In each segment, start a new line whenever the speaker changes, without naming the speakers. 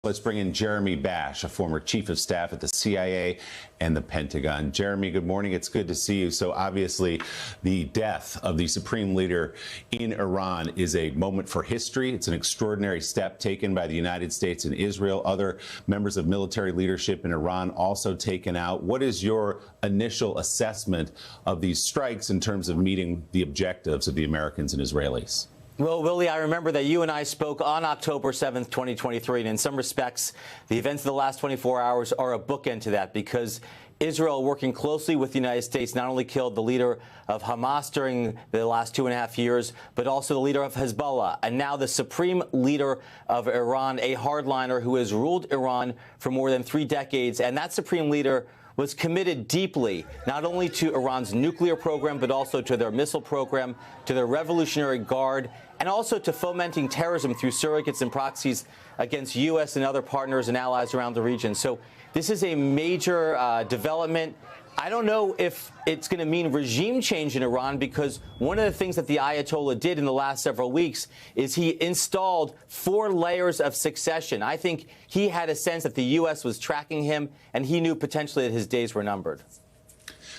Let's bring in Jeremy Bash, a former chief of staff at the CIA and the Pentagon. Jeremy, good morning. It's good to see you. So obviously, the death of the supreme leader in Iran is a moment for history. It's an extraordinary step taken by the United States and Israel. Other members of military leadership in Iran also taken out. What is your initial assessment of these strikes in terms of meeting the objectives of the Americans and Israelis?
Well, Willie, I remember that you and I spoke on October 7th, 2023, and in some respects, the events of the last 24 hours are a bookend to that because Israel, working closely with the United States, not only killed the leader of Hamas during the last 2.5 years, but also the leader of Hezbollah, and now the supreme leader of Iran, a hardliner who has ruled Iran for more than 3 decades, and that supreme leader was committed deeply, not only to Iran's nuclear program, but also to their missile program, to their Revolutionary Guard, and also to fomenting terrorism through surrogates and proxies against U.S. and other partners and allies around the region. So this is a major development. I don't know if it's going to mean regime change in Iran, because one of the things that the Ayatollah did in the last several weeks is he installed 4 layers of succession. I think he had a sense that the U.S. was tracking him, and he knew potentially that his days were numbered.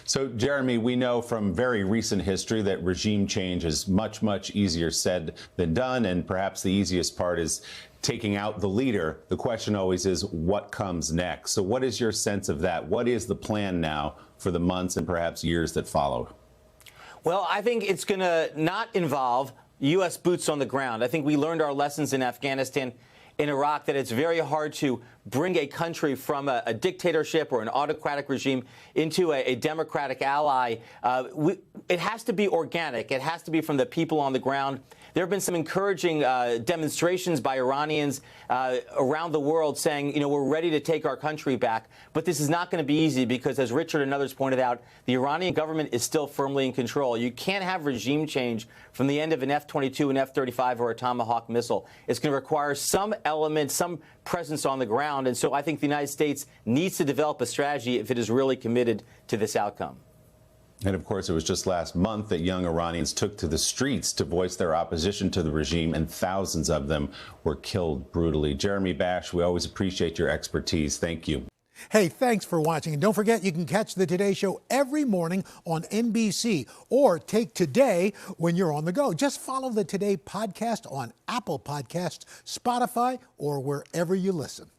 So, Jeremy, we know from very recent history that regime change is much, much easier said than done, and perhaps the easiest part is taking out the leader. The question always is, what comes next? So what is your sense of that? What is the plan now for the months and perhaps years that follow?
Well, I think it's going to not involve U.S. boots on the ground. I think we learned our lessons in Afghanistan, in Iraq, that it's very hard to bring a country from a dictatorship or an autocratic regime into a democratic ally. It has to be organic. It has to be from the people on the ground. There have been some encouraging demonstrations by Iranians around the world saying, you know, we're ready to take our country back. But this is not going to be easy because, as Richard and others pointed out, the Iranian government is still firmly in control. You can't have regime change from the end of an F-22, an F-35, or a Tomahawk missile. It's going to require some element, some presence on the ground. And so I think the United States needs to develop a strategy if it is really committed to this outcome.
And of course, it was just last month that young Iranians took to the streets to voice their opposition to the regime, and thousands of them were killed brutally. Jeremy Bash, we always appreciate your expertise. Thank you.
Hey, thanks for watching. And don't forget, you can catch the Today Show every morning on NBC, or take Today when you're on the go. Just follow the Today podcast on Apple Podcasts, Spotify, or wherever you listen.